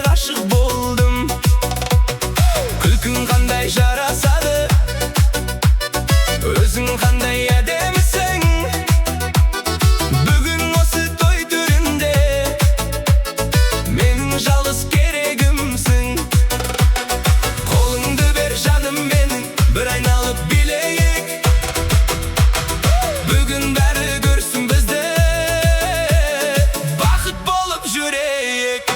aşık boldum. Külkün kanday jarasады, özüң kanday әдемісің. Бүгін осы той түрінде менің жалғыз керегімсің. Қолыңды бер жаным менің, бір айналып билейік. Бүгін бәрі көрсін бізді, бақыт болып жүрейік.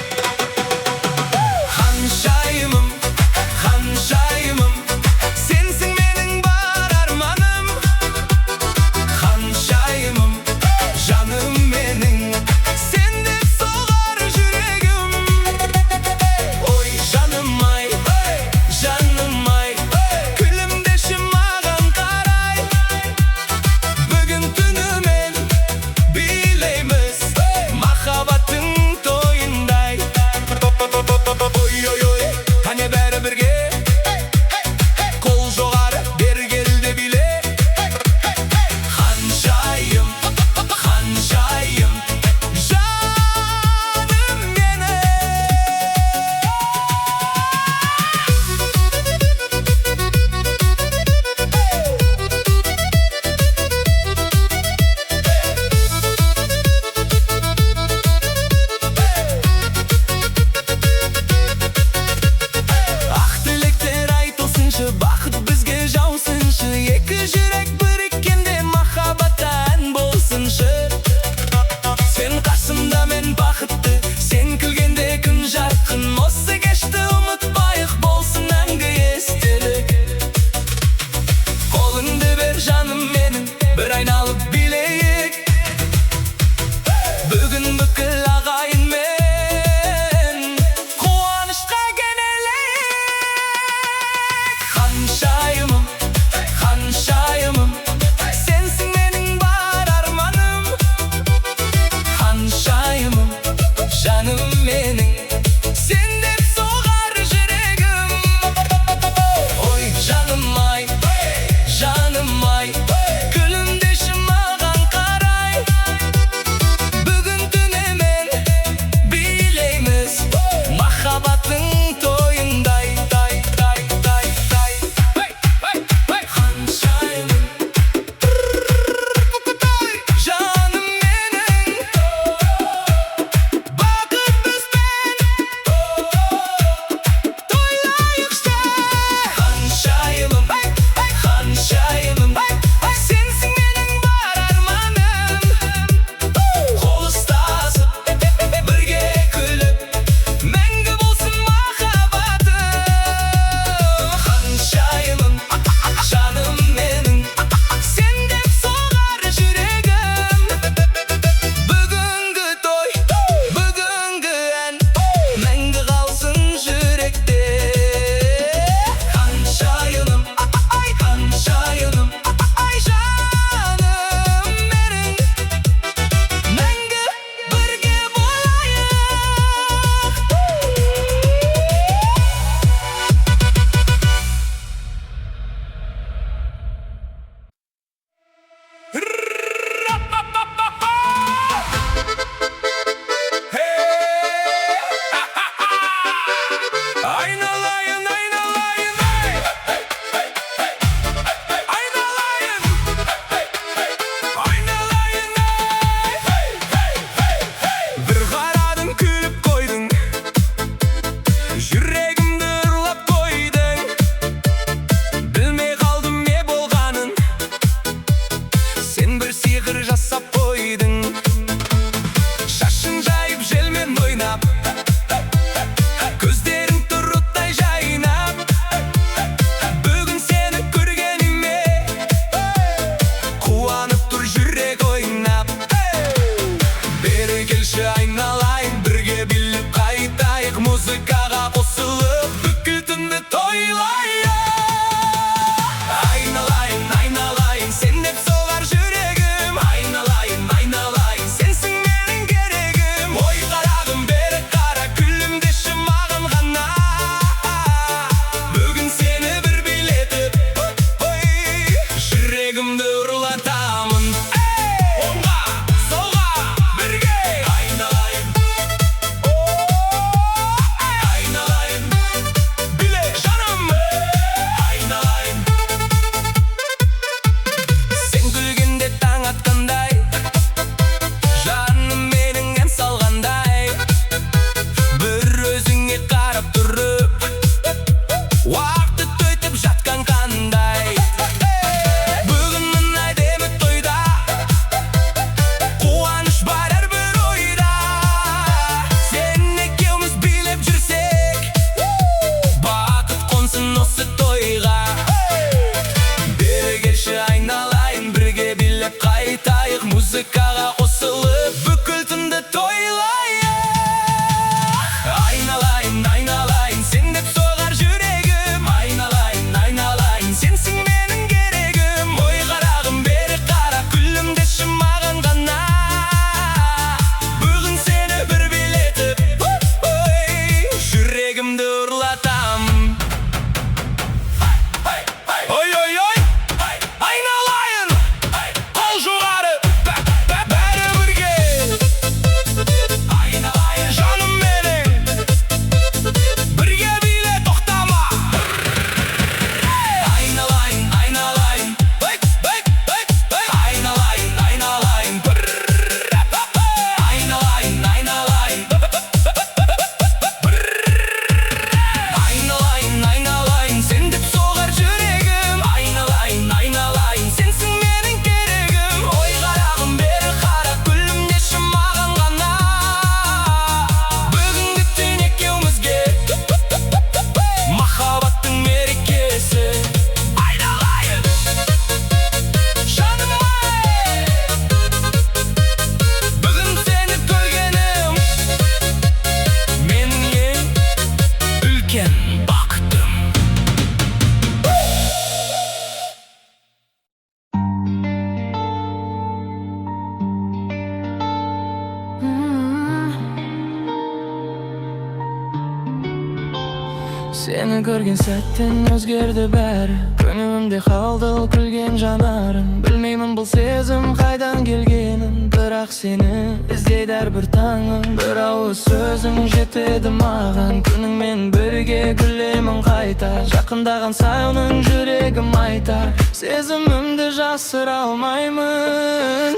Seni görgen satten özgerdi bäri. Könümde kaldı külgen janarın. Bilmeymin bu sezim kaydan gelgenin. Birak seni izleyder bir tangın. Bir ağız sözün jetedi mağan. Günün men birge gülemin kaytar. Jakındagан sayının yüregim aytar. Sezimimdi jasıra almaymin.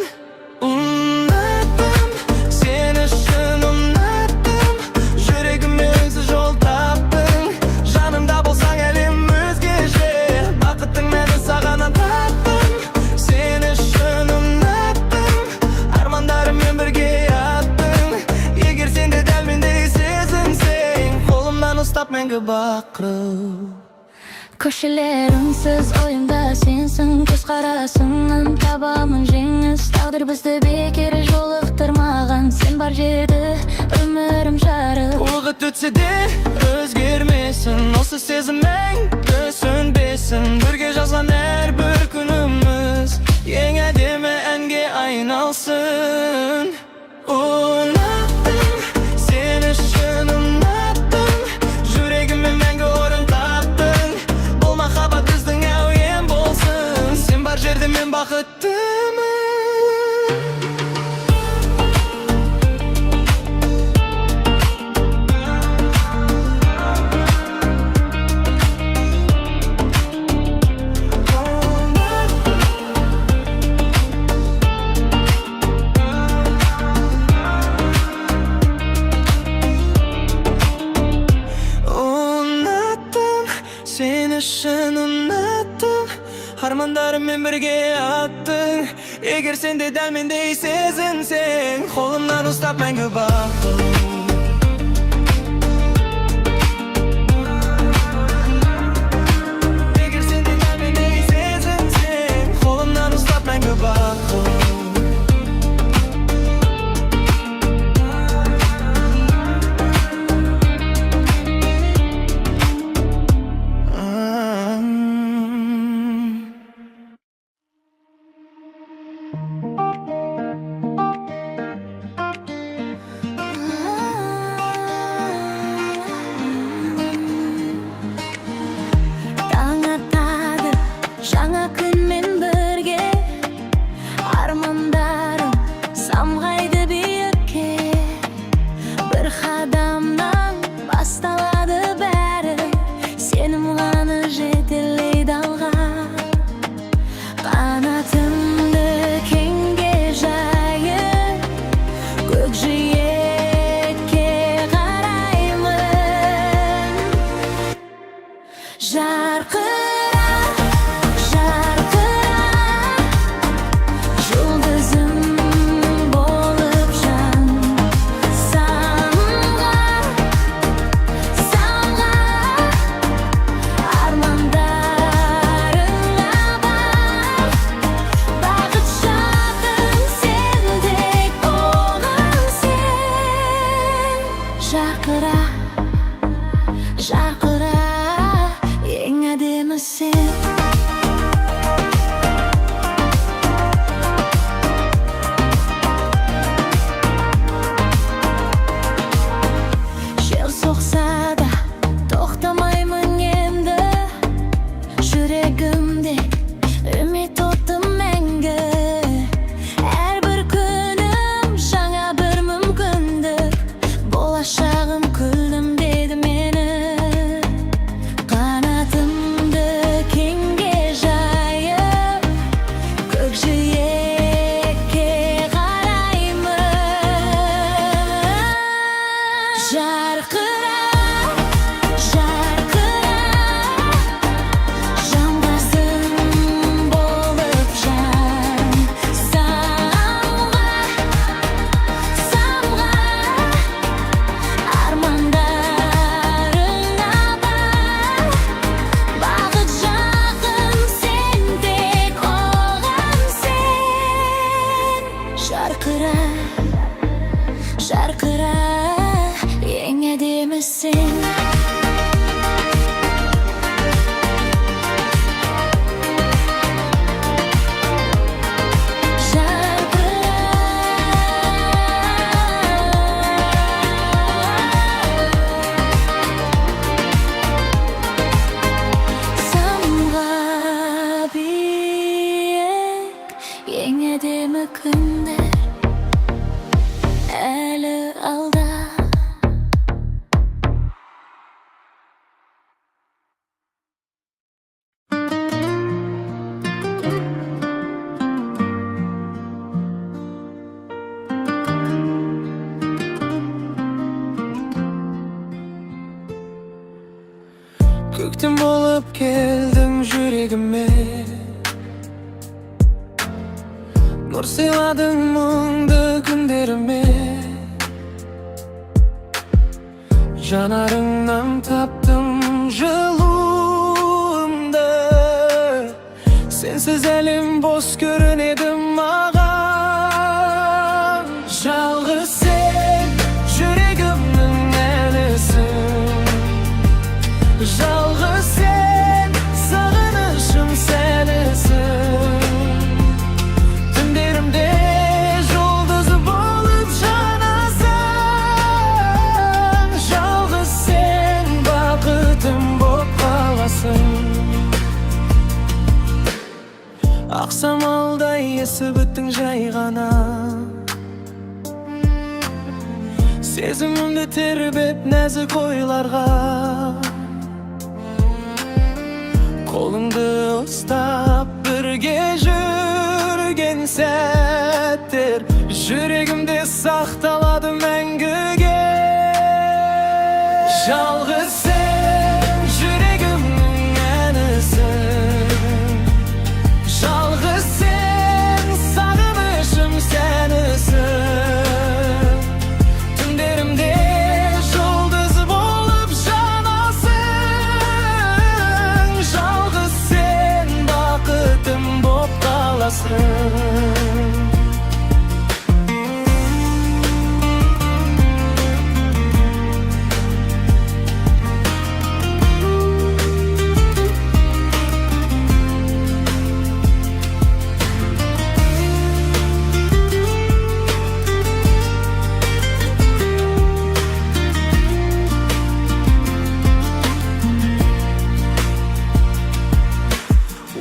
Unuttum seni şun unuttum. Yüregime öksüz yol taptın. Janımda bolsaң elim özgece. Bakıttың meni sagana tattım. Seni şun unuttum. Armandarımмен birge yattın. Eger sen de däl mendey sezinsең, kolumdan ustap mengi bakırıp. Köşelerimsiz oyunda sensin, göz karasından tabamın jеңiz. Taqdir bizdi bekeri jolықтырмаған, sen bar жерде ömürüm jarıp. Uğut ötse de özgermesin, осы сезімің sönbesin. Birge жазған her bir günümüz ең әдемі әнге айналсын. Unuttım seni үшін unuttım. Yüregime мәңгі орын таптың. Бұл махаббат біздің әуен болсын. Sen бар жерде мен бақыттымын. Seni үшін unuttım. Armandarımмен birge attın. Eger sen de däl mendey sezinsең, kolumdan ustap мәңгі bakып. Eger sen de däl mendey sezinsең, kolumdan ustap мәңгі bakып. Таң атады жаңа күнмен бірге, армандарым самғайды биікке. Bir қадамнан басталады бәрі, сенім ғана жетелейді алға. Қанатымды кеңге жайып, көкжиекке қараймын. Жарқыра, жарқыра, жұлдызым болып жан. Самға, самға, армандарыңа бар. Бақыт шағын сендек болған сен. Жарқыра, жарқыра, ең әдемі сен. Жел соқса да тоқтамаймын енді, жүрегімде үміт оты мәңгі. Әрбір күнім жаңа бір мүмкіндік, болашағым күлдім деді мені. Көктем болып келдің жүрегіме, нұр сыйладың мұңды күндеріме. Жанарыңнан таптым жылуымды, сенсіз әлем бос көрінеді маған. Жалғыз сен жүрегімнің әнісің, жалғыз сен сағынышым сәнісің. Түндерімде жұлдыз болып жанасың, жалғыз сен бақытым боп қаласың. Ақ самалдай есіп өттің жай ғана, сезімімді тербеп нәзік ойларға. Қолыңды ұстап бірге жүрген сәттер жүрегімде сақталады мәңгіге. Жалғыз сен жүрегімнің әнісің, жалғыз сен сағынышым сәнісің. Түндерімде жұлдыз болып жанасың, жалғыз сен бақытым боп қаласың.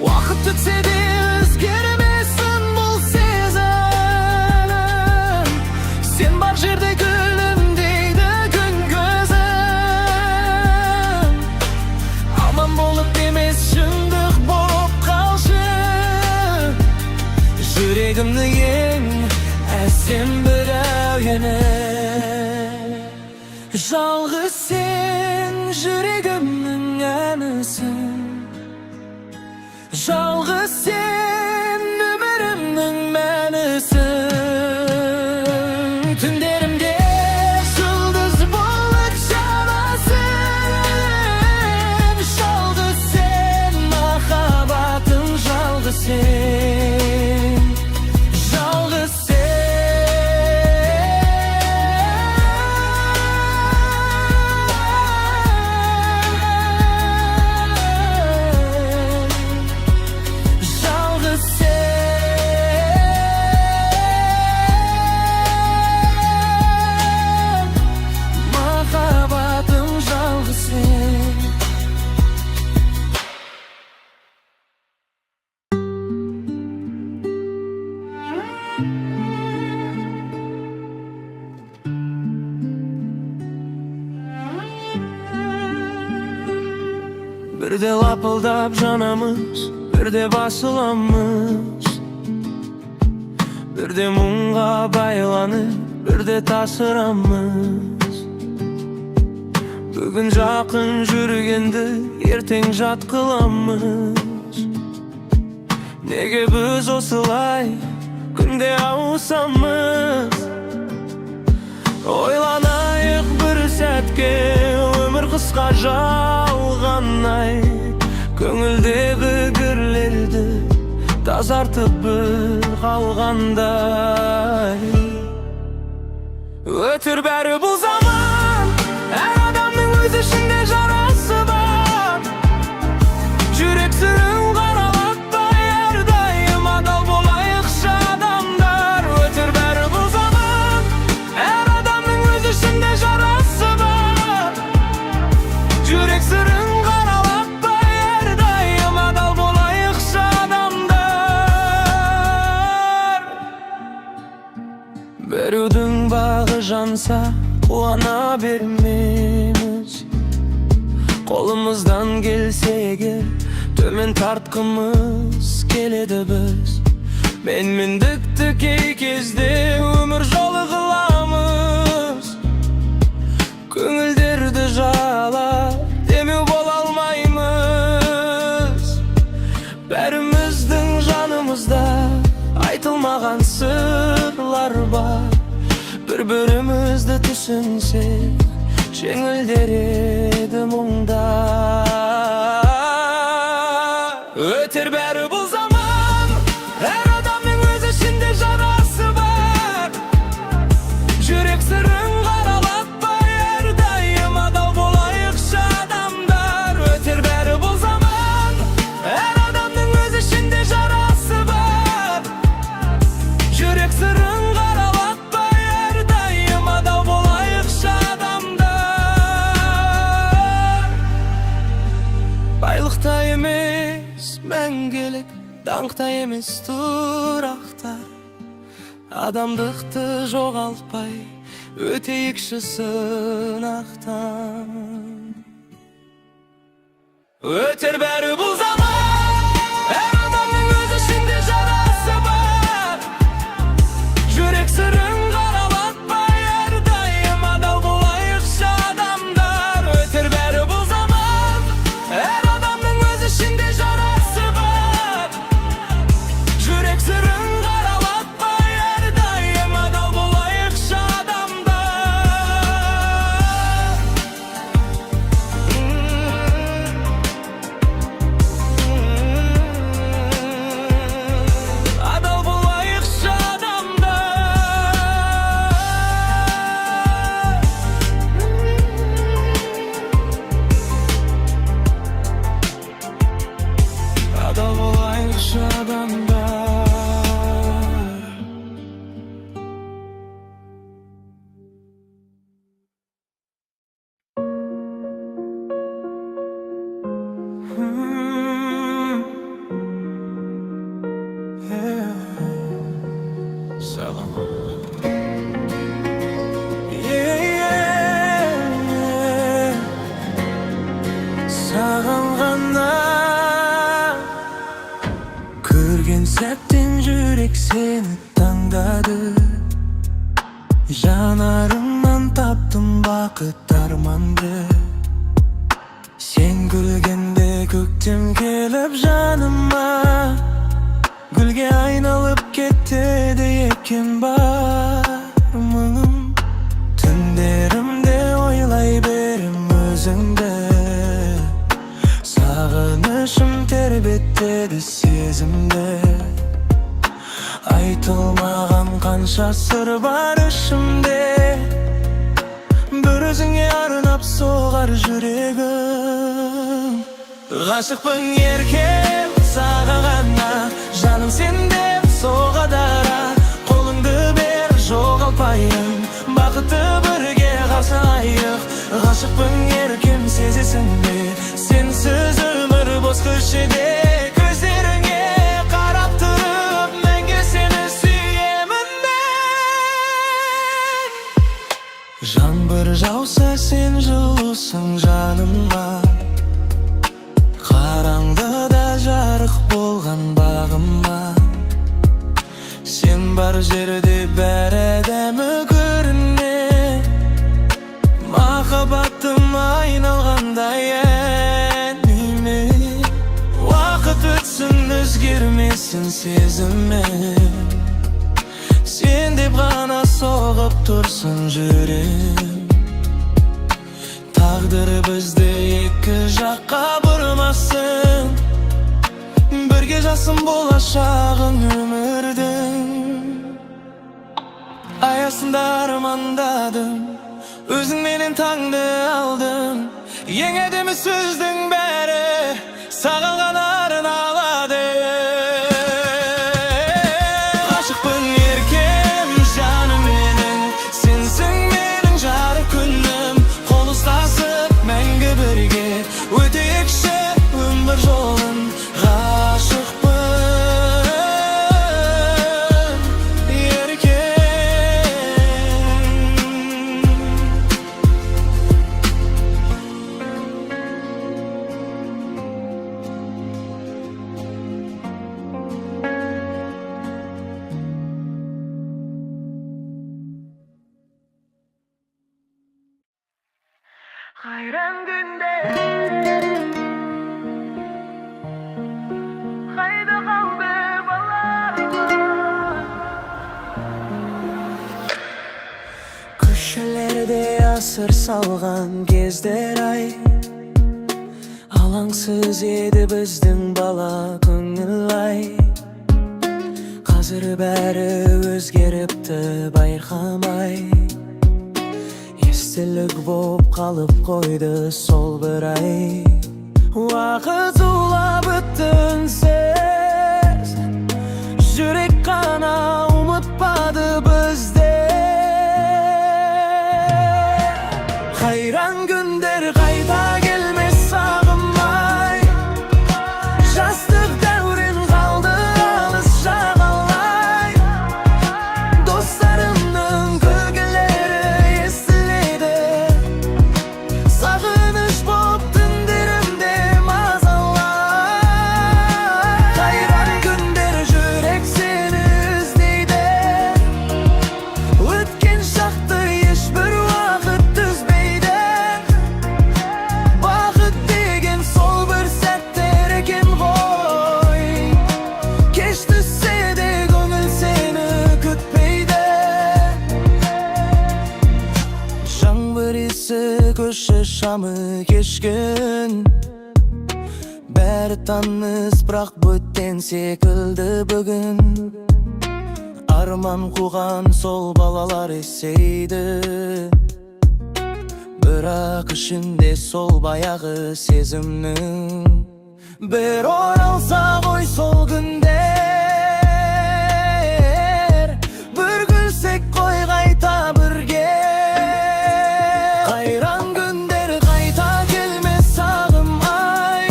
Уақыт өтсе де өзгермесін бұл сезім, сен бар жерде күлімдейді күн көзім. Аман болып емес шындық болып қалшы, жүрегімнің ең әсем бір әуені. Жалғыз сен жүрегімнің әнісің, жалғыз сен өмірімнің мәнісің. Түндерімде жұлдыз болып жанасың, жалғыз сен махаббатым, жалғыз сен, жалғыз сен. Жалғыз сен, махаббатым, жалғыз сен. Бірде лапылдап жанамыз, бірде басыламыз, бірде мұңға байланып, бірде тасырамыз. Бүгін жақын жүргенді ертең жат қыламыз. Неге біз осылай күнде ауысамыз? Ойланайық бір сәтке, өмір қысқа жалғанай, көңілдегі кірлерді тазартып бір қалғандай. Өтір бәрі бұл заман, әр адамның өз ішінде жарасы бар. Жүрек сүрін қаралатпай, әрдайым адал болайықшы адамдар. Өтір бәрі бұл заман, әр адамның өз ішінде жарасы бар. Жүрек сүрін қаралатпай, әрдайым адал болайықшы адамдар. Біреудің бағы жанса қуана бермейміз, қолымыздан келсе егер төмен тартқымыз келеді біз. Менмендікті кей кезде өмір жолы қыламыз, көңілдерді жалап демеу бола алмаймыз. bağlar var. Bir-birimizdi düşünsek Жеңіл еді мұңда. Өтер бәрі бұл заман, әр адамның өз ішінде жарасы бар. Жүрек сырын қаралатпай, әрдайым адал болайықшы адамдар. Өтер бәрі бұл заман, әр адамның өз ішінде жарасы бар. Жүрек сырын қаралатпай, әрдайым адал болайықшы адамдар. Байлықта емес мәңгілік, даңқта емес тұрақтар. Адамдықты жоғалтпай, өтейікші сынақтан. Өтер бәрі бұл заман, әр адамның өз ішінде жарасы бар. Жүрек сырын қаралатпай, әрдайым адал болайықшы адамдар. Өтер бәрі бұл заман, әр адамның өз ішінде жарасы бар. Жүрек сырын қаралатпай, әрдайым адал болайықшы адамдар. Адал болайықшы адамдар. Адал болайықшы адамдар. Саған саған ғана көрген сәттен жүрек сені таңдады. Жанарымнан таптым бақыт арманды. Сен күлгенде көктем келіп жаныма, гүлге айналып кетеді екен бар мұңым. Түндерімде ойлай берем өзіңді, сағынышым тербетеді сезімді. Айтылмаған қанша сыр бар ішімде, бір өзіңе арнап соғар жүрегім. Ғашықпын еркем саған ғана, жаным сен деп соғады ара. Қолыңды бер жоғалтпайын, бақытты бірге қарсылайық. Ғашықпын еркем сезесің бе, сенсіз өмір бос көшеде. Көздеріңе қарап тұрып мәңгі сені сүйемін мен. Жаңбыр жауса сен жылусың жаныма, қараңғыда жарық болған бағыма. Сен бар жерде бәрі әдемі көріне, махаббатым айналғандай әніме. Уақыт өтсін өзгермесін сезімім, сен деп ғана соғып тұрсын жүрем. Тағдыр бізді екі жаққа бұрмасын, бірге жасым болашағың өмірдің. Аясында армандадым, өзің менен таңды алдым. Ең әдемі сөздің бәрі саған ғана арналады. Ғашықпын еркем жаным менің, сенсің менің жарық күнім. Қол ұстасып мәңгі бірге өтейікші өмір жолын. Ғашықпын еркем. Қайран күнде қайда қалды балалар? sır salgan kezder ay. Alangsız edi bizdin bala көңіл ay. Қазір бәрі өзгеріпті байқамай. Естілік боп қалып қойды сол бір ай. Уақыт зулап өттінсіз, жүрек қана ұмытпады бізде. Қайран күндер қайта келмес сағымай. Жастық дәурен қалды алыс жағалай. Достарымның күлкілері естіледі. Сағыныш боп түндерімде мазалай. Қайран күндер жүрек сені іздейді. Өткен шақты ешбір уақыт түзбейді. Бақыт деген сол бір сәттер екен ғой. Кеш түссе де көңіл сені күтпейді. Жаңбыр иісі көше шамы кешкін. Бәрі таныс, бірақ бөтен секілді бүгін. Арман қуған сол балалар есейді. Бірақ ішінде сол баяғы сезімнің бір оралса ғой сол күндер. Бір күлсек қой қайта бірге. Қайран күндер қайта келмес сағымай.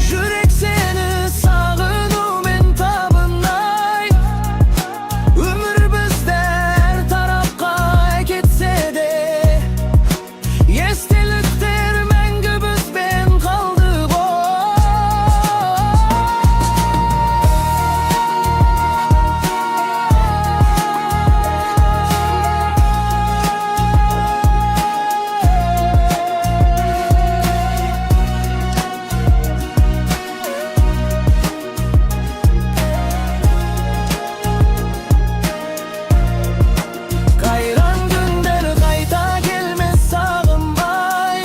Жүрек сені сағынумен табынай. Өмір бізді әр тарапқа кетсе де, естеліктер мәңгі бізбен қалды ғой. Қайран күндер қайта келмес сағынбай.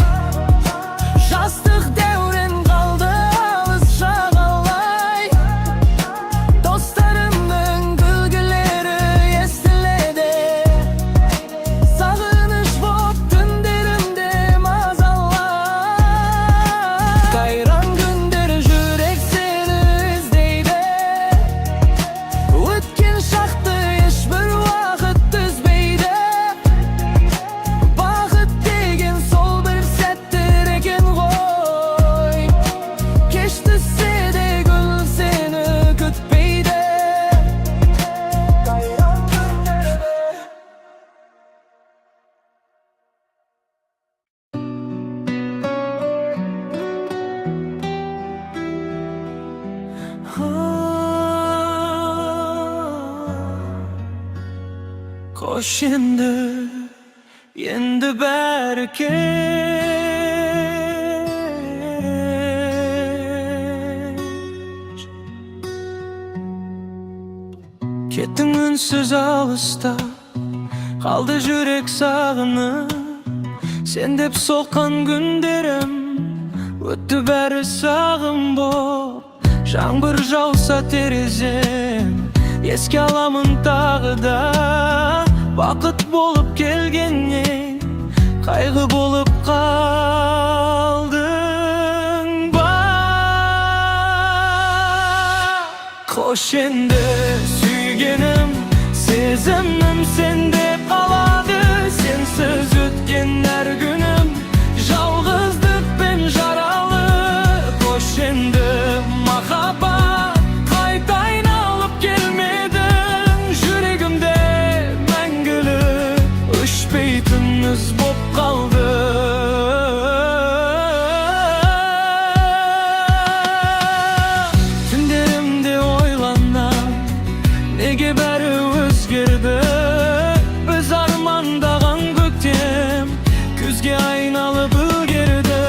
Жастық дәурен қалды алыс жағалай. Достарымның күлкілері естіледі. Сағыныш боп түндерімде мазалай. Қайран күндер жүрек сені іздейді. Өткен шақты ешбір уақыт түзбейді. Бақыт деген сол бір сәттер екен ғой. Кеш түссе де көңіл сені күтпейді. Қайран күндер. Қош енді бәрі кеш. Кеттің үнсіз алыста, қалды жүрек сағынып. Сен деп соққан күндерім өтті бәрі сағым боп. Жаңбыр жауса терезем, еске аламын тағы да. Бақыт болып келгеннен қайғы болып қалдың ба. Қош енді сүйгенім, сезімім сенде қалады. Сенсіз өткен әр күнім жалғыздықпен жаралы. Қош енді махаббат, қайта айналып келмедің. Жүрегімде мәңгілік өшпейтін із боп қалды. Түндерімде ойланам, неге бәрі өзгерді. Біз армандаған көктем күзге айналып үлгерді.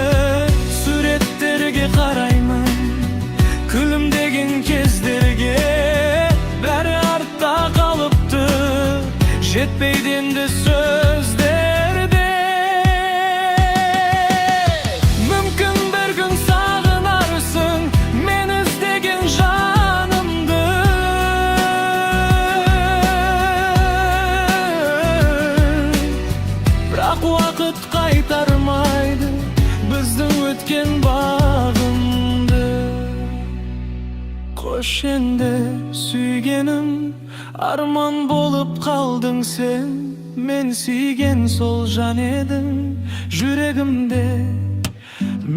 Суреттерге қараймын, күлімдеген кездерге. Бәрі артта қалыпты, жетпейді енді сөздерде. ötken bağımdı. Koş endi suygenim, arman bolup kaldың sen. Men suygen sol jan edim, yüregimde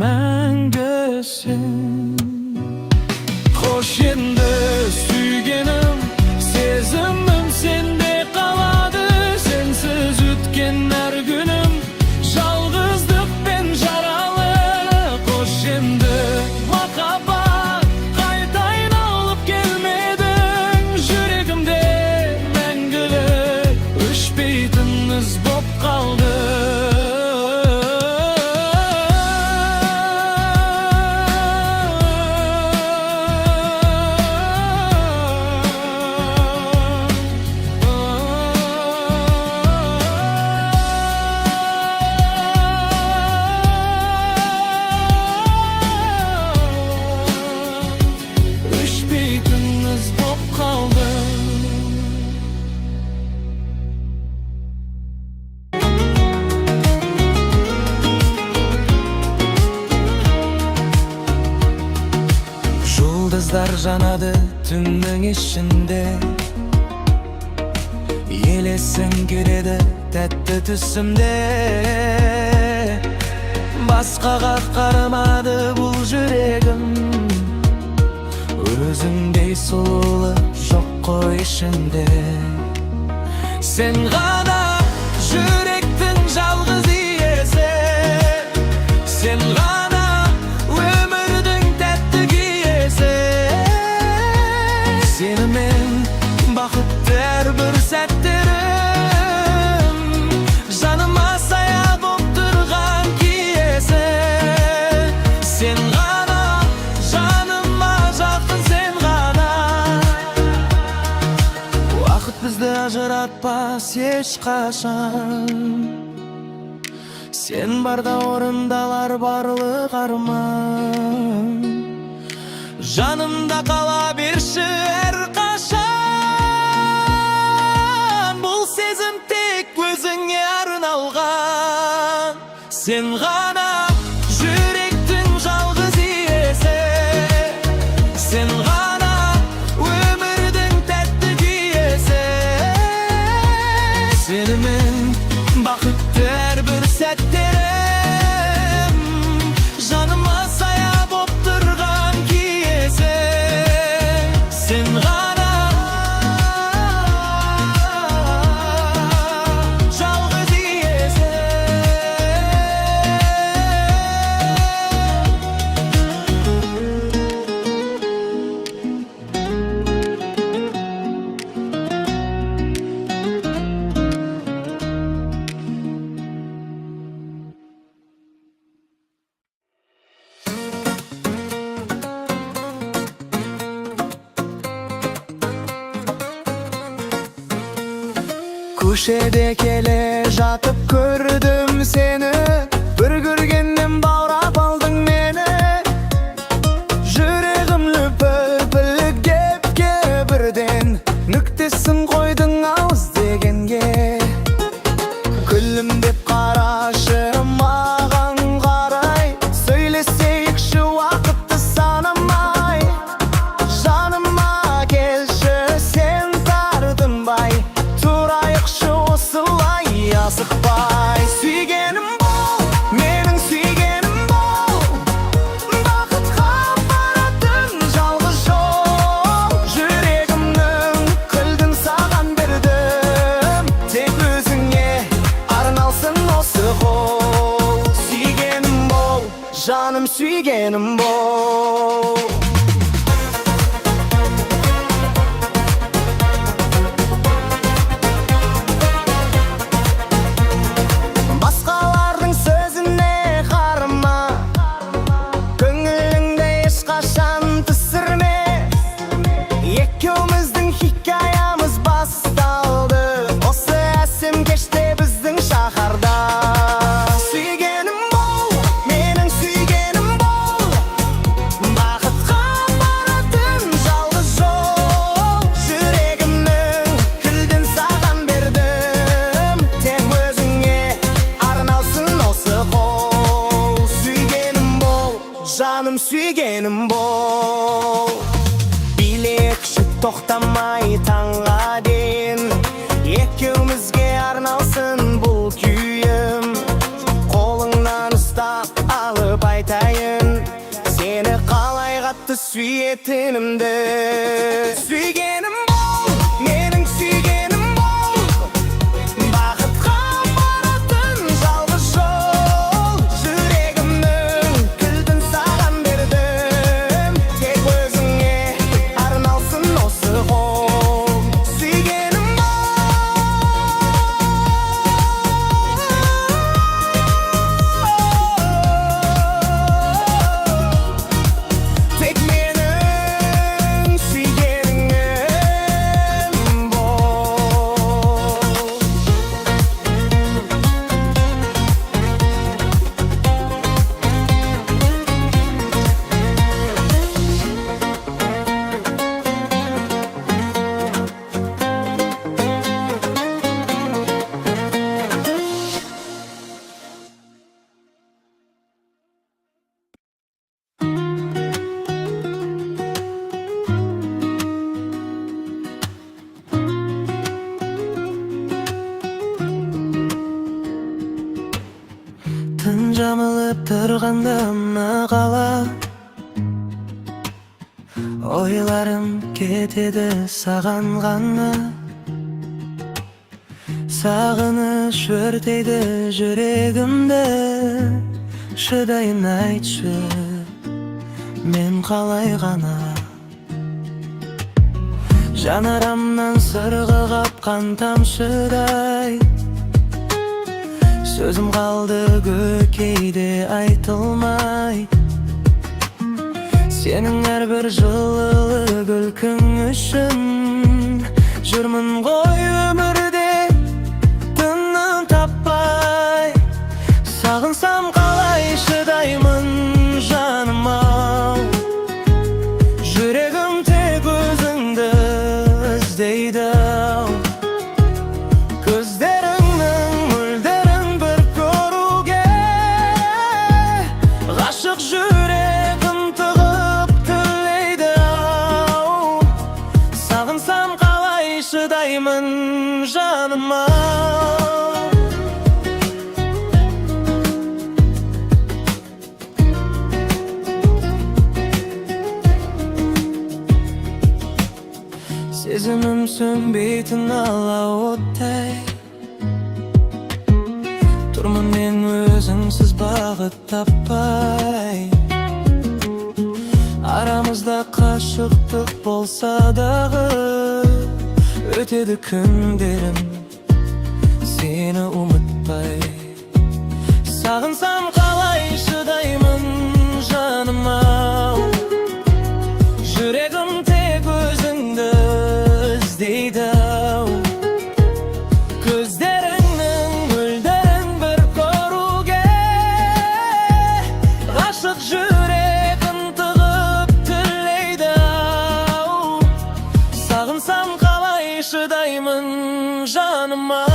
мәңгісің. Koş endi suygenim, sezimim sende kaladı. Sensiz ötken her günüm, жалғыздық ben jaralı. Koş endi makabat, kaytayın alıp gelmedin. Yüregimde мәңгілік өшпейтін із boп kaldı. Yıldızlar janadı tümnün içinde, Yelesin kiredi tәтті түсімде. Басқаға қарамады бұл жүрегім, өзіңдей сұлулы жоқ қой ішінде. Sen ғана жүректің жалғыз иесі, sen ғана өмірдің тәтті киесі. Seni men бақытты әрбір сәттерім, жаныма сая боп тұрған киесі. Sen ғана жаныма жақын, sen ғана. Уақыт бізді ажыратпас ешқашан, sen барда орындалар барлық арман. Жанымда қала берші әрқашан, бұл сезім тек өзіңе арналған. Sen ғана жүректің жалғыз иесі, sen ғана өмірдің тәтті киесі. Seni men бақытты әрбір сәттерім, жаныма сая боп тұрған киесі. Sen ғана жалғыз иесі. Көшеде келе жатып көрдім сені, бір көргеннен баурап алдың мені. Жүрегім лүпіл кепке бірден, нүктесін қойдың ауыз дегенге. Күлімдеп қарашы маған қарай, сөйлесейікші уақытты санамай. Жаныма келші сен тартынбай, тұрайықшы осылай асықпай. Сүйгенім бол, менің сүйгенім бол, бақытқа апаратын жалғыз жол. Жүрегімнің кілтін саған бердім, тек өзіңе арналсын осы қол. Сүйгенім бол, жаным сүйгенім бол. Басқалардың сөзіне қарама, көңіліңді ешқашан түсірме. Екеуміздің хикаямыз басталды, осы әсем кеште біздің шаһарда. Сүйгенім бол, менің сүйгенім бол, бақыт canım suygenim bol. Bilekçi toxtamay tаңға дейін, екеумізге арналсын бұл күйім. Қолыңнан ұстап алып айтайын, сені қалай қатты сүйетінімді. Сүйгенім бол, менің сүйгенім бол, бақытқа апаратын жалғыз жол. Жүрегімнің кілтін саған бердім, тек өзіңе арналсын осы қол. Сүйгенім тек менің сүйгенім бол. Түн жамылып тұрғанда мына қала, ойларым кетеді саған ғана. Сағыныш өртейді жүрегімді, шыдайын айтшы, мен қалай ғана. Жанарамнан сырғы қапқан тамшыдай, сөзім қалды көкейде айтылмай. Сенің әрбір жылылы күлкің үшін жүрмін ғой өмірде тыным таппай. Сағынсам қалай шыдаймын жаным ау, жүрегім тек өзіңді іздейді ау. Көздеріңнің мөлдірін бір көруге, ғашық жүрегім тығып тілейді ау. Сағынсам қалай шыдаймын жаным ау. Сезімім сөнбейтін алаоттай, тұрмын мен өзіңсіз бағыт таппай. Арамызда қашықтық болса дағы, өтеді күндерім сені ұмытпай. Сағынсам қалай шыдаймын жаным ау, жүрегім тек өзіңді іздейді ау. Көздеріңнің мөлдірін бір көруге, ғашық жүрегім тығып тілейді ау. Сағынсам қалай шыдаймын жаным ау.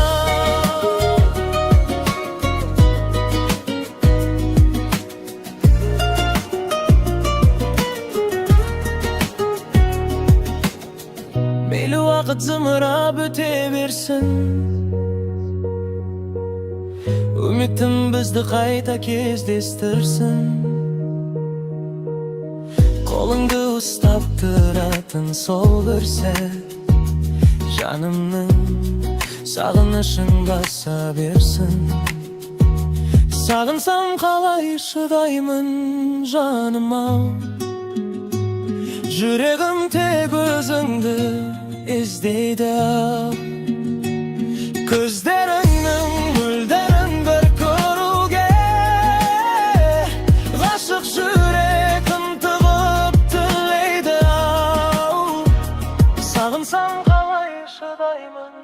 Мейлі уақыт зымырап өте берсін, үмітім бізді қайта кездестірсін. Қолыңды ұстап тұратын сол бір сәт, жанымның сағынышын баса берсін. Сағынсам қалай шыдаймын жаным ау, жүрегім тек өзіңді іздейді ау. Көздеріңнің мөлдірін бір көруге, ғашық жүрегім тығып тілейді ау. Сағынсам қалай шыдаймын,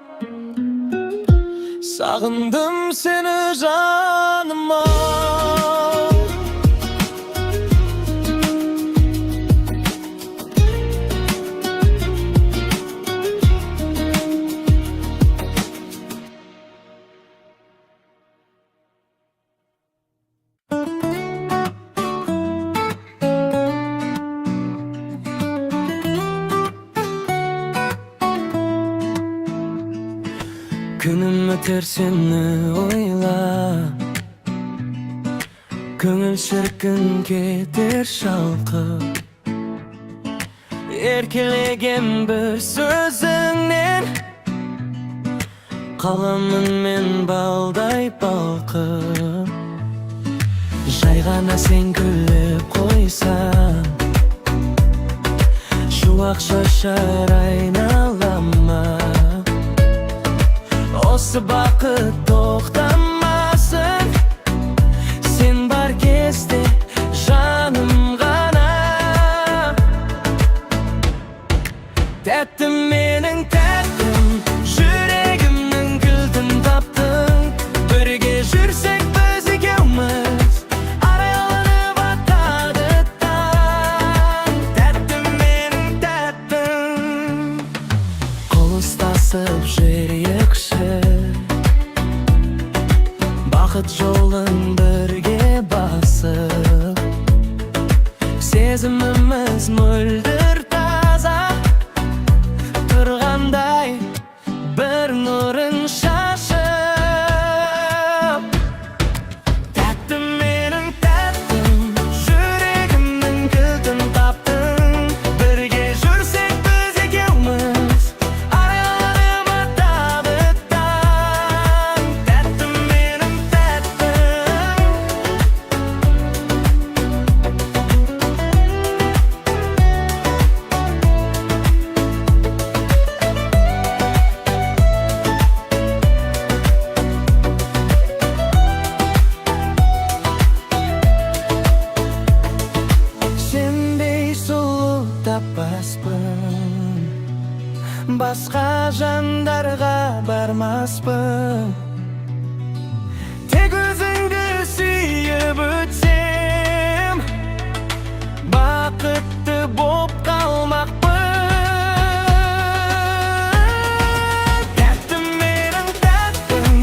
сағындым сені жаным ау. tersini oyla, köngül şirkin keter şalkıp. Erkelegen bir sözünden kalamın men balday balkıp. Jay gana sen gülüp koysan, şu akşaşar aynalama. Осы bakıt toxtamasın, sen bar kezde janım gana. Tәттім менің тәттім, жүрегімнің кілтін таптың. Бірге жүрсек біз екеуміз, арайланып атады таң. Тәттім менің тәттім, қол ұстасып жүрейікші, бақыт жолын бірге басып. Сезіміміз мөлдір таза, тұрғандай бір нұрын шашып. Тәттім менің тәттім, жүрегімнің кілтін таптың. Бірге жүрсек біз екеуміз, арайланып атады таң. Тәттім менің тәттім. Сендей сұлу таппаспын, басқа жандарға бармаспын. Тек өзіңді сүйіп өтсем, бақытты боп қалмақпын. Тәттім менің тәттім,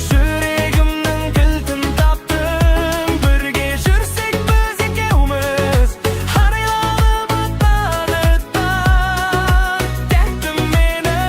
жүрегімнің кілтін таптың. Бірге жүрсек біз екеуміз, арайланып атады таң. Тәттім менің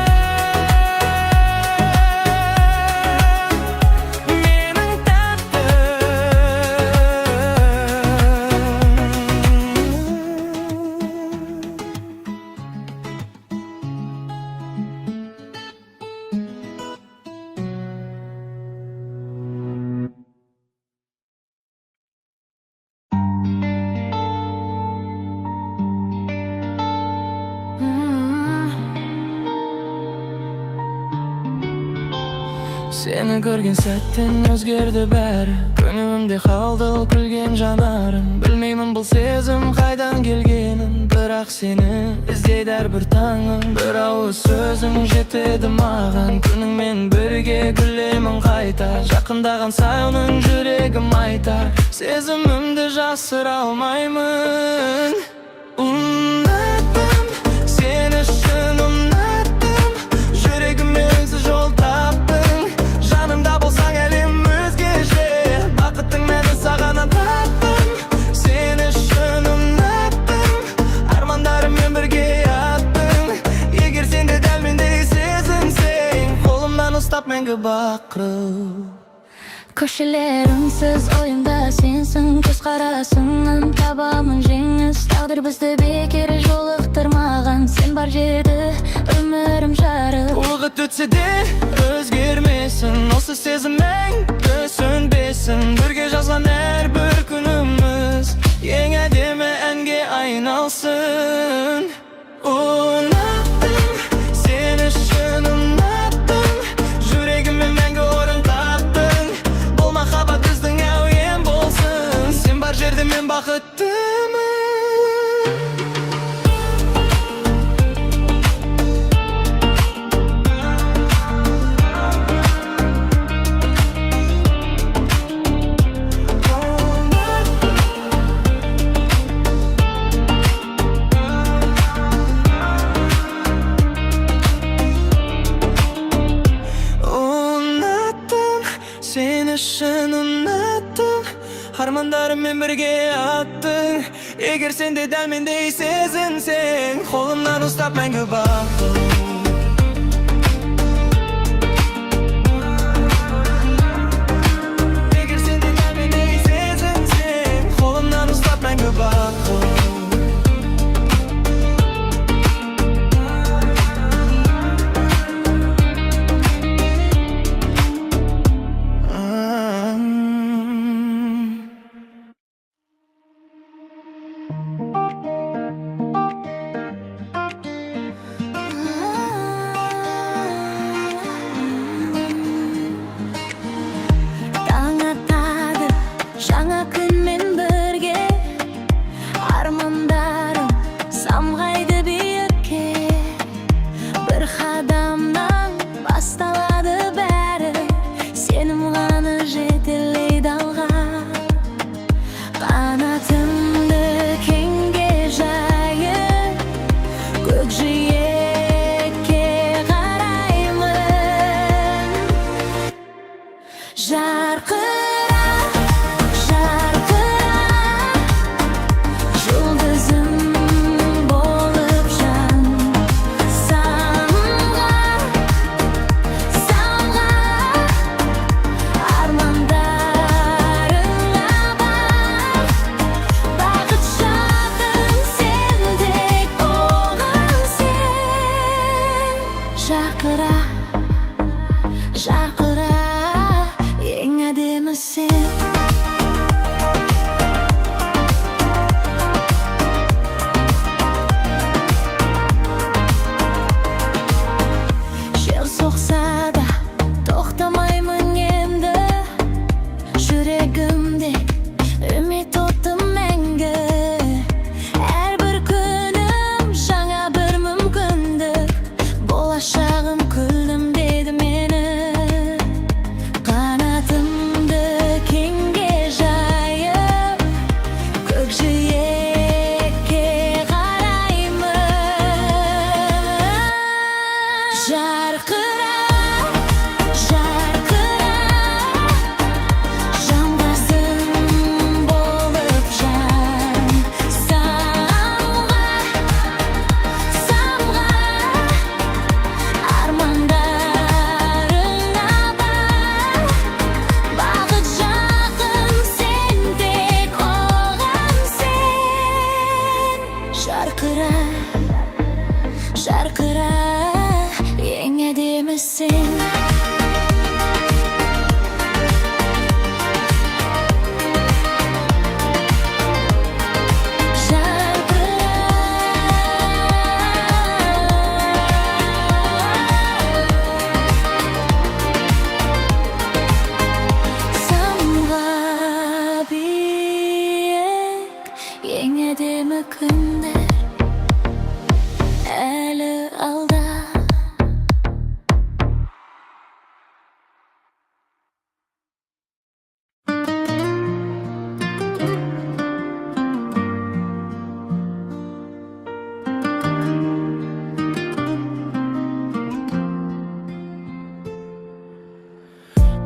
Seni görgen sәттен өзгерді бәрі, көңілімде қалды ол күлген жанарың. Білмеймін бұл сезім қайдан келгенін, бірақ сені іздейді әрбір таңым. Бір ауыз сөзің жетеді маған, күніңмен бірге гүлемін қайта. Жақындаған сайының жүрегім айтар, сезімімді жасыра алмаймын. Ұнаттым, сені шын ұнаттым, жүрегіме үнсіз жол таптың. Жанымда болсаң әлем өзгеше, бақыттың мәні саған таптым. Сені шын ұнаттым, армандарыммен бірге аттың. Егер сен де дәл мендей сезінсең, қолымнан ұстап мәңгі бақырып. Көшелер үнсіз ойымда сенсің, көз қарасыңнан табамын жеңіс. Тағдыр бізді бекер жолықтырмаған, сен бар жерді өмірім жарып. Уақыт өтсе де өзгермесін, осы сезімің сөнбесін. Бірге жазған әрбір күніміз ең әдемі әнге айналсын. Ұнаттым, сені шын ұнаттым, жүрегіме мәңгі орын таптың. Бұл махаббат біздің әуен болсын, сен бар жерде мен бақыттымын. Seni şın ұнаттым, армандарыммен бірге аттың. Егер сен де дәл мендей сезінсең, қолымнан ұстап мәңгі бақыт. Şarkıra en edemisin. Yengedimi günler eli alda.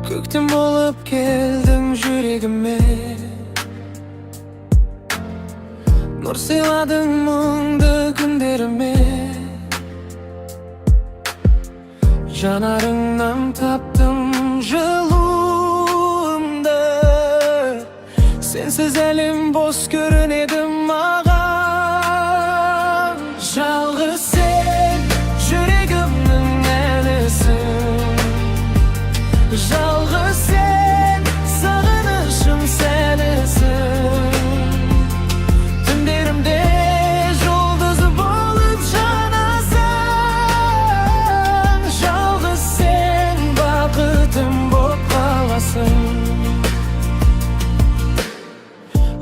Kökten bolup keldim yüreğime, nur sıyladın mыңды günlerime. Janarından taptım жылуымды. Sensiz elim boş görünedim mağan. Жалғыз sen yüreğimin elisin. Жалғыз sen sağınışım senisin. Tünlerimde yıldız bulup janasan. Жалғыз sen bakıtım bop kalasın.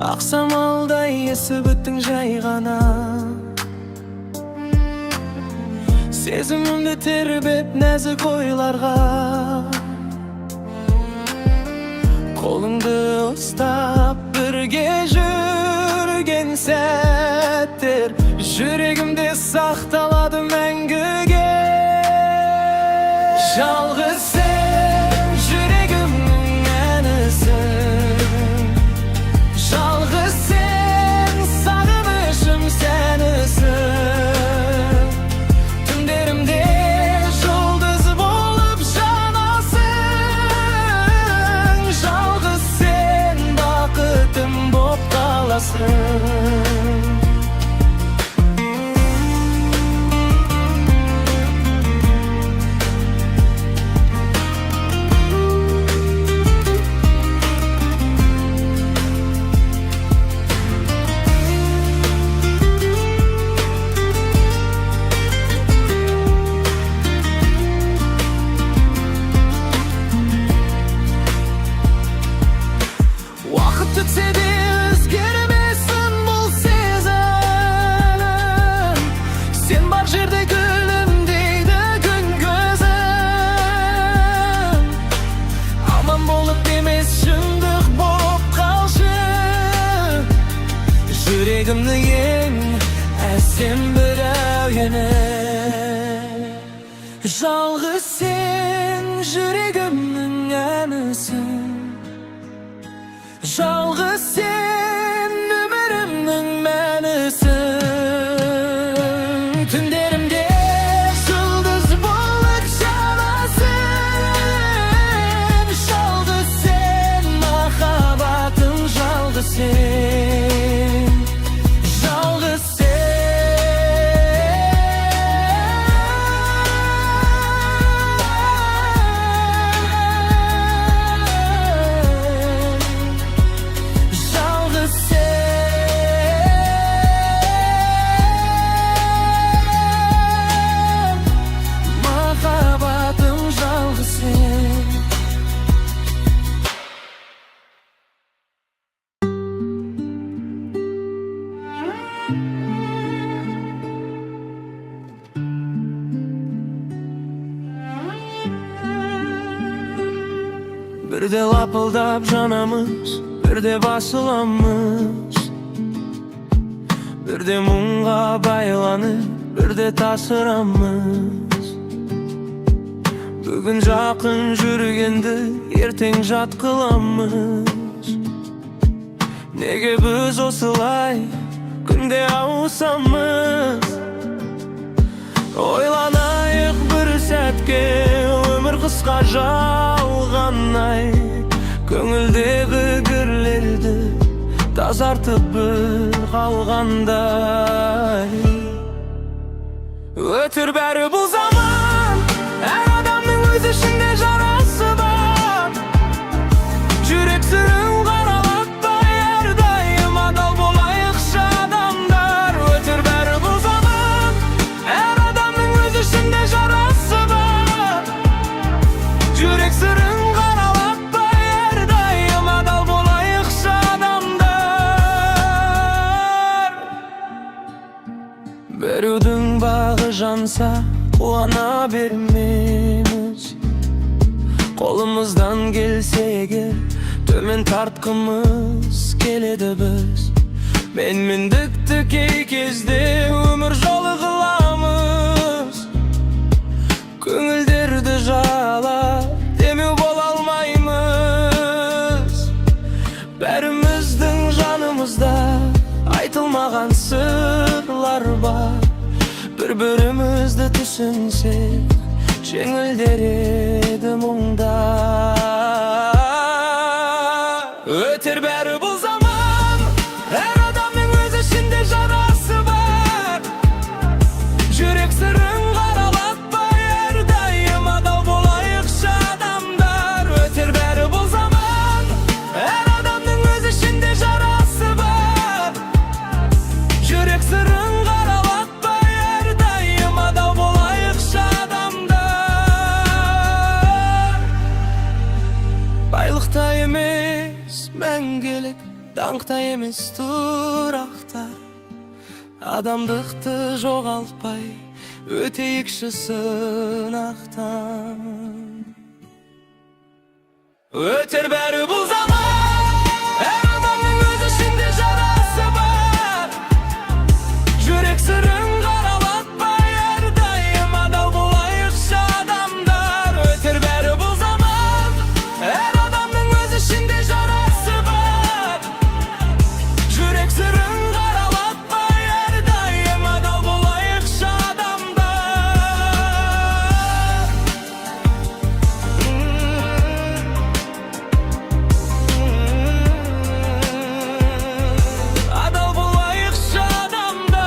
Aksamalda esip öttün jaygana. Sezimimde terbep nazik oylarga. Kolumda ustap birge жүрген сәттер Жүрегімде сақталады мәңгіге. Жалғыз сен жүрегімнің әнісің. Жалғыз сен сағынышым сәнісің. Түндерімде жұлдыз болып жанасың. Жалғыз сен бақытым боп қаласың. Вақыт өтсе де өзгермесін бұл сезім. Сен бар жерде гүлім дейді күн көзім. Аман болып емес шындық боп қалшы. Жүрегімнің ең әсем бір әуені. Жалғыз сен жүрегімнің әнісің. Жалғыз сен өмірімнің мәнісің. Түндерімде жұлдыз болып жанасың. Жалғыз сен махаббатым, жалғыз сен. Жалғыз Birde lapıldap janamız, birde basılamız. Birde мұңға байланып, birde tasıramız. Бүгін жақын жүргенді ертең жат қыламыз. Неге біз осылай күнде ауысамыз? Ойланайық бір сәтке, өмір қысқа жалғанай. Көңілдегі кірлерді тазартып бір қалғандай. Ötür beri bu zaman. Her adamın öz işinde jarası var. Jürek sırrın karalatpa her daim adal bolayıkça adamlar. Ötür beri bu zaman. Her adamın öz işinde jarası var. Jürek sırrın karalatpa her daim adal bolayıkça adamlar. Berudun bağı jansa Uana bermemiz. Kolumuzdan gelse eğer tömen tartkımız keledi biz. Men mindiktik ey kezde ömür jolu kılamız. Köngülderdi jala demi bolalmaymiz. Bärimizdin janımızda aytılmagan sırlar var. Bir-birimizdi düşünsek Жеңілдер еді мұңда. Өтер бәрі бұл заман. Әр адамның өз ішінде жарасы бар. Жүрек сырын қаралатпай әрдайым адал болайықшы адамдар. Өтер бәрі бұл заман. Әр адамның өз ішінде жарасы бар. Жүрек сырын қаралатпай әрдайым адал болайықшы адамдар. Байлықта емес мәңгілік, даңқта емес тұрақтар. Адамдықты жоғалтпай өтейікші сынақтан. Өтер бәрі бұл заман. Әр адамның өз ішінде жарасы бар. Жүрек сырын қаралатпай әрдайым адал болайықшы адамдар. Өтер бәрі бұл заман. Әр адамның өз ішінде жарасы бар. Жүрек сырын қаралатпай әрдайым адал болайықшы адамдар. Адал болайықшы адамдар.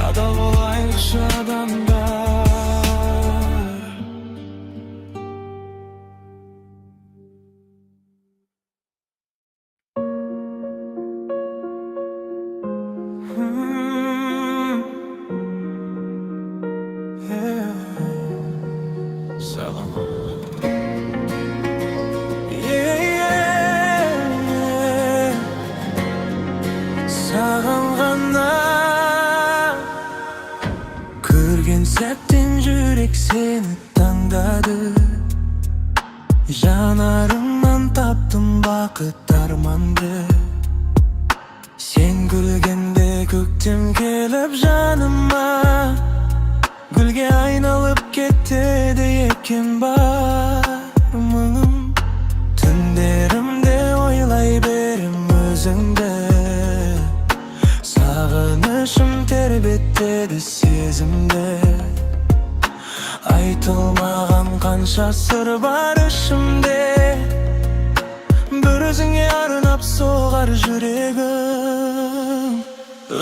Адал болайықшы адамдар. Сағым. Саған ғана көрген сәттен жүрек сені таңдады. Жанарыңнан таптым бақыт арманды. Сен күлгенде көктем келіп жаныма. Гүлге айналып кетеді екен бар мұңым. Түндерімде ойлай берем өзіңді. Сағынышым тербетеді сезімді. Айтылмаған қанша сыр бар ішімде. Бір өзіңе арнап соғар жүрегім.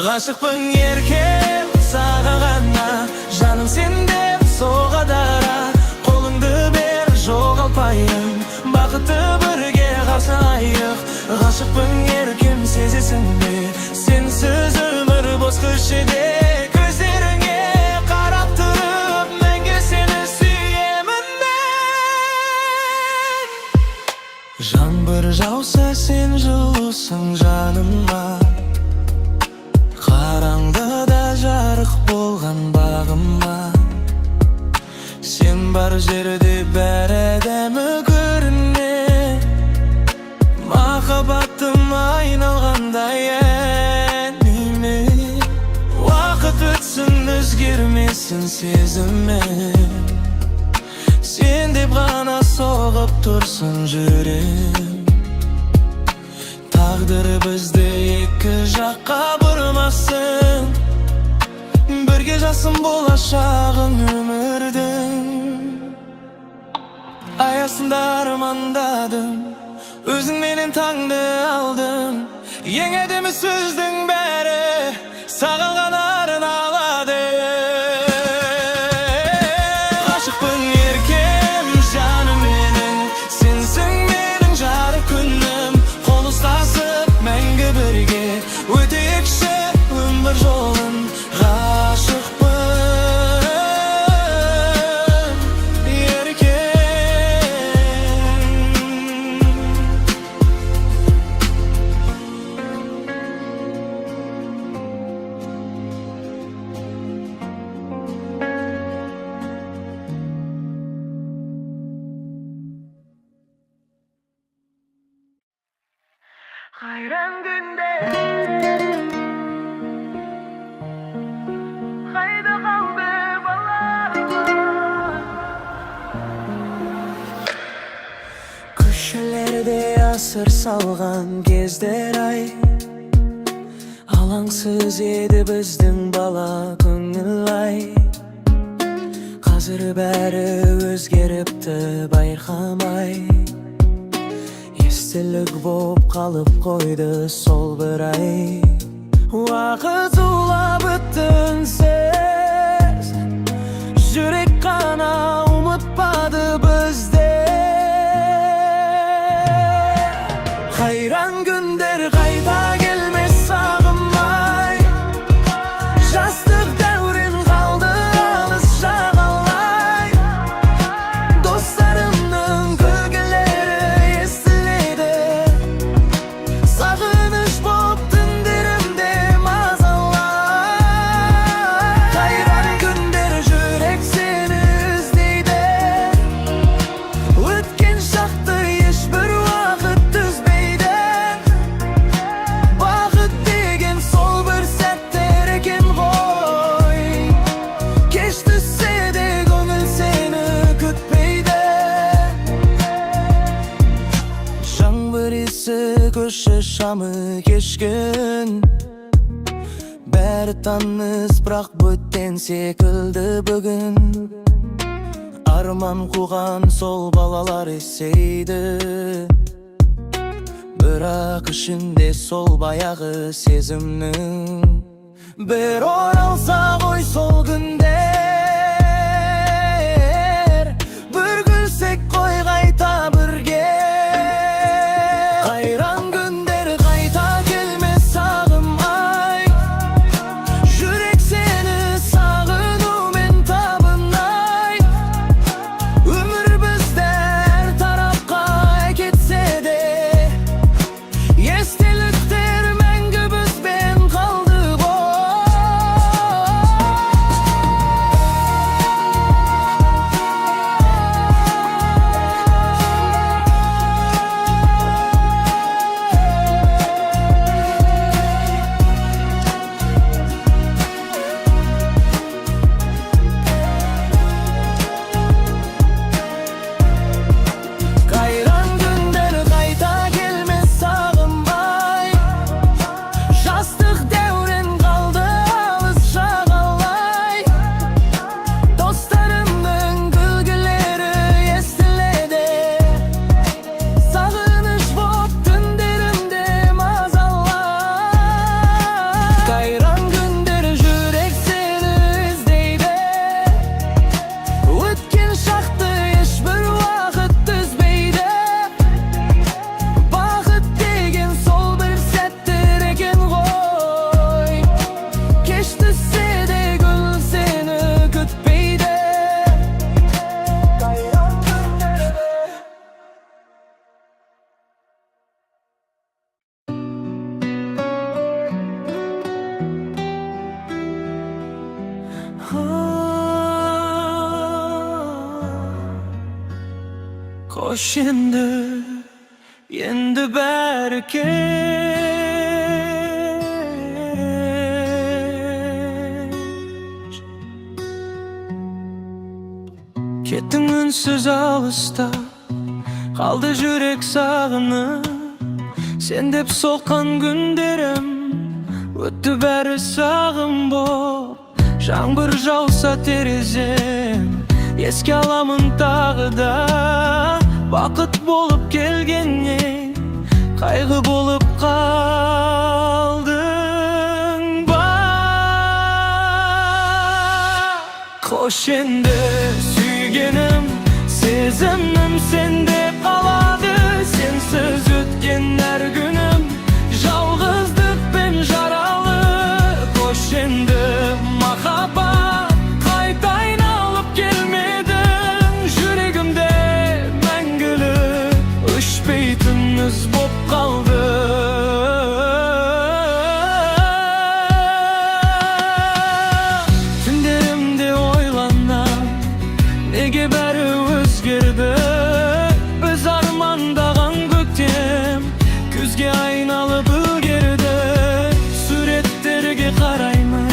Ғашықпын еркем саған ғана. Жаным сенде соғады ара. Қолыңды бер жоғалтпайын. Бақытты бірге қарсылайық. Ғашықпын еркем сезесің бе? Сенсіз өмір бос көшеде. Көздеріңе қарап тұрып мәңгі сені сүйемін мен. Жаңбыр жауса сен жылусың жаныма. Қараңғыда жарық болған бағыма. Сен бар жерде бәрі әдемі көріне. Махаббатым айналғандай әніме. Уақыт өтсін өзгермесін сезімім. Сен деп ғана соғып тұрсын жүрем. Тағдыр бізді екі жаққа бұрмасын. Бірге жасым болашағың өмірдің. Аяз aslında armandadım. Özün menin tаңды aldın. Yengedi mi sözdün beri, sağılgan arın ağladı. Aşıkpın erkem canım menin, sensin menin jarı күнім. Kol ustasып мәңгі бірге, өтекші өмір жолын. Ғашықпын еркем. Hayran günde hayda kaldı bana. Köşelerde asır salgan gezler ay, alangsız edi bizden bala көңіл ay. Қазір бәрі өзгеріпті байқамай, естелік боп қалып қойды сол бір ай. Уақыт зулап өтті үнсіз, жүрек қана ұмытпады бізді. Қайран күндер қайта келмес сағымай, жастық дәурен қалды алыс жағалай. Достарымның күлкілері естіледі, сағыныш боп түндерімде мазалай. Қайран күндер жүрек сені іздейді, өткен шақты ешбір уақыт үзбейді. Бақыт деген сол бір сәттер екен ғой, кеш түссе де көңіл сені күтпейді. Жаңбыр иісі көше шамы кешкін, бәрі таныс бірақ бөтен секілді бүгін. Арман қуған сол балалар есейді, бірақ ішінде сол баяғы сезімнің. Бір оралса ғой сол күндер, бір күлсек қой қайта бірге. Қайран күндер қайта келмес сағымай, жүрек сені сағынумен табынай. Өмір бізді әр тарапқа кетсе де, естеліктер мәңгі бізбен қалды ғой. Қайран күндер қайта келмес сағынбай, жастық дәурен қалды алыс жағалай. Достарымның күлкілері естіледі, сағыныш боп түндерімде мазалай. Қайран күндер жүрек сені іздейді, өткен шақты ешбір уақыт үзбейді. Бақыт деген сол бір сәттер екен ғой, кеш түссе де көңіл сені күтпейді. Қайран күндерде Қош енді бәрі кеш. Кеттің үнсіз алыста, қалды жүрек сағынып. Сен деп соққан күндерім өтті бәрі сағым боп. Жаңбыр жауса терезем, еске аламын тағы да Vakit bolup gelgeni kaygı bolup kaldın Koş endi suygenim, sezimim sende kaladı. Sensiz ötken her günüm жалgızdık ben jaralı. Koş endi mahabat kaytayın alıp gelmedin. Yüreğimde мәңгілік өшпейтініміз боп қалды. Түндерімде ойланам, неге бәрі өзгерді. Біз армандаған көктем күзге айналып үлгерді. Суреттерге қараймын,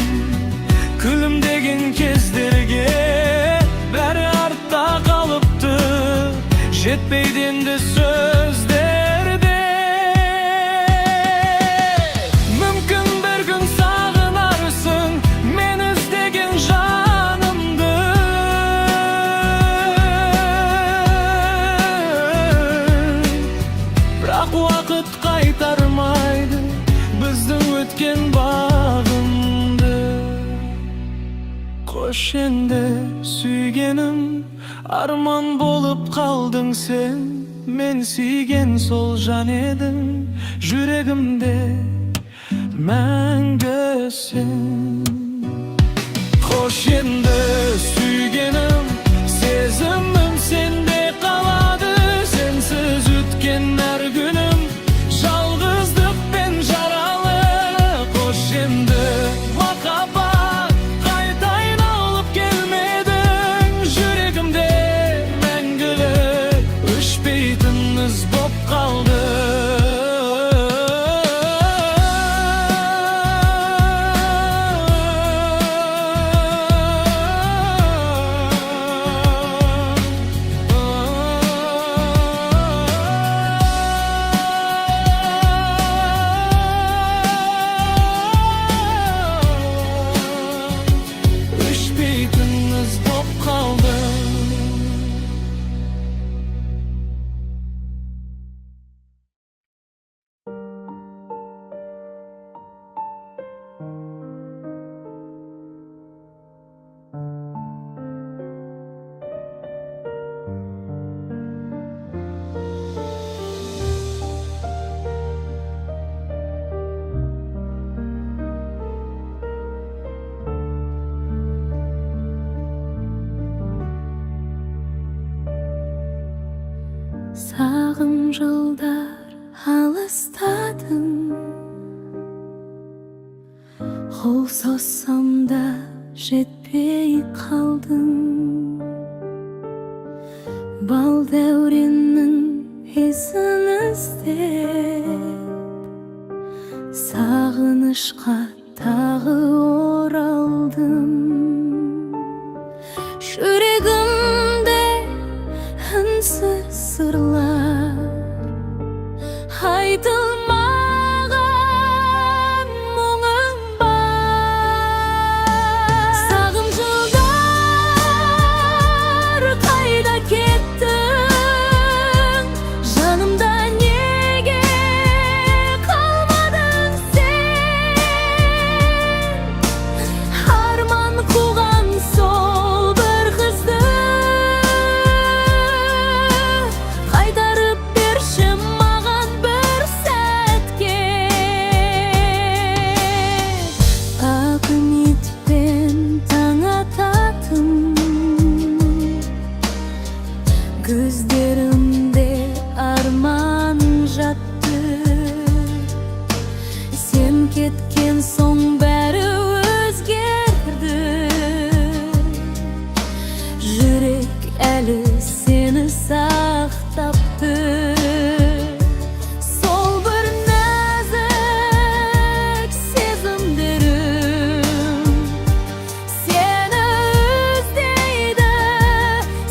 күлімдеген кездерге. Бәрі артта қалыпты, жетпейді енді сөздерде. Мүмкін бір күн сағынарсың мен іздеген жанымды. Бірақ уақыт қайтармайды біздің өткен бағымды. Қош енді сүйгенім, арман болып қалдың сен. Мен сүйген сол жан едің, жүрегімде мәңгісің. Қош енді сүйгенім, сезімім сенде қалады. Сенсіз өткен әр күнім жалғыздықпен жаралы. Қош енді махаббат қайтайын алып келмедің. Жүрегімде мәңгілік өшпейтін із боп қалды. Өшпейтін із боп қалды. Сағым жылдар алыстадым, қол созсам да жетпей қалдың. Бал дәуреннің ізін іздеп, сағынышқа тағы оралдым. Жүрегімде үнсіз сырлар, айтылмаған мұңым бар. Сағым жылдар қайда кеттің? Жанымда неге қалмадың сен? Арман қуған сол бір қызды қайтарып берші маған бір сәтке. Ақ үмітпен таң ататын көздерімде арман жатты. Сен кеткен соң бәрі өзгерді. Жүрек әлі сені сақтапты. Сол бір нәзік сезімдерім сені іздейді,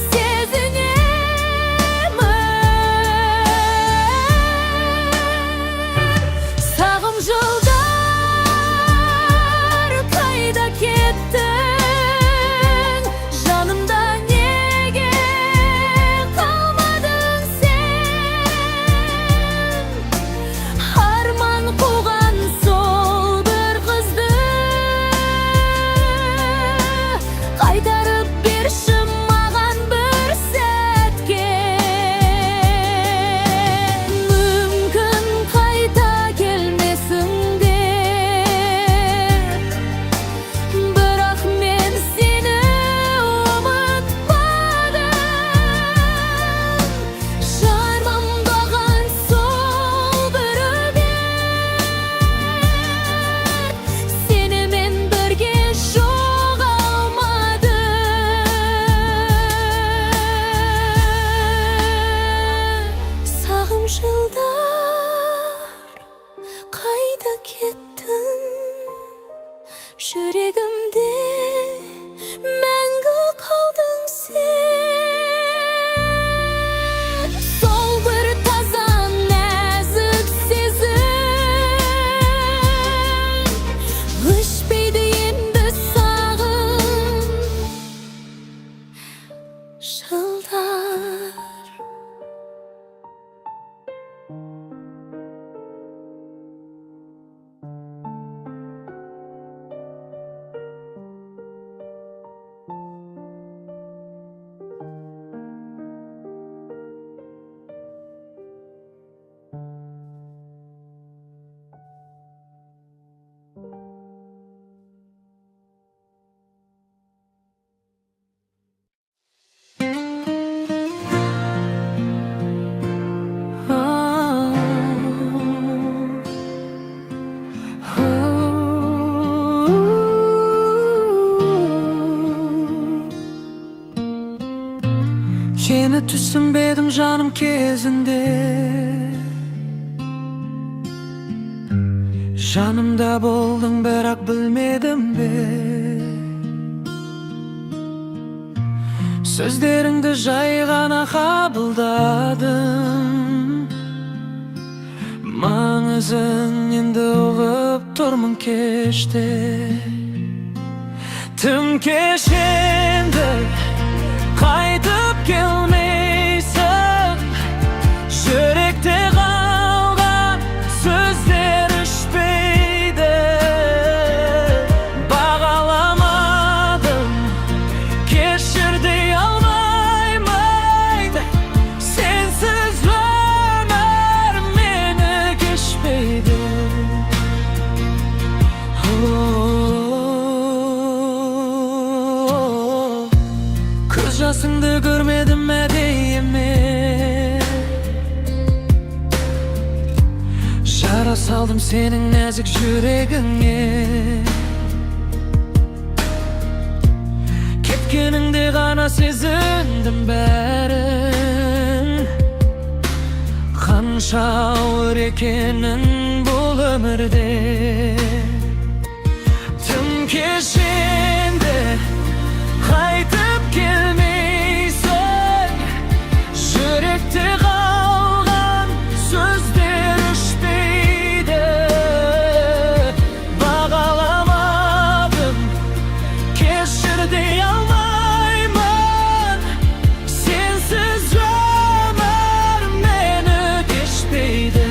сезінемін. Сағым жылдар қайда кеттің? Жанымда неге yıllar. Seni düşünmedim canım kezinde, janımda boldun birak bilmedim be. Sözleringde jay gana kabıldadım, mağızın endi uğup turmun keşte. Tüm keşende qaytıp kelmeysen, yürekte kalgan sözler işpeydi. Bağalamadım, keşirdi almaymaydı, sensiz ömür meni geçmeydi. Göz yaşında görmedim medeyimi, jara saldım senin nazik yüreğine. Ketkeninde gana sezindim bärin, kanşa ağır ekenin bul ömürde. Tüm keşinde qaytıp kelmeysen, yürekte kalgan sözler işpeydi. Bağalamadım, keşirdi almayman, sensiz ömür meni geçmeydi.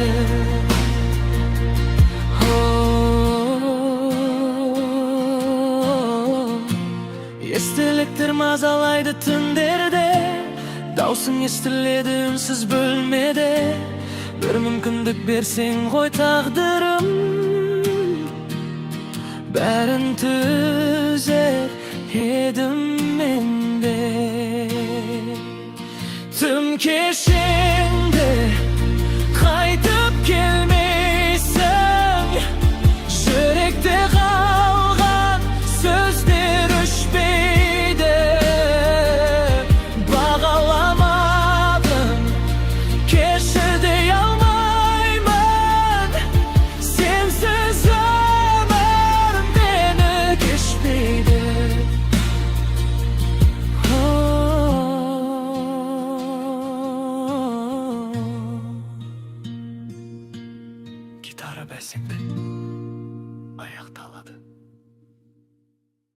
Estiliktir mazalaydı tünderde, dawsың estiledi ünsüz bölmede. Bir mümkünlük bersen koy taqdirim, bärin tüzer edim mende. Tüm keşe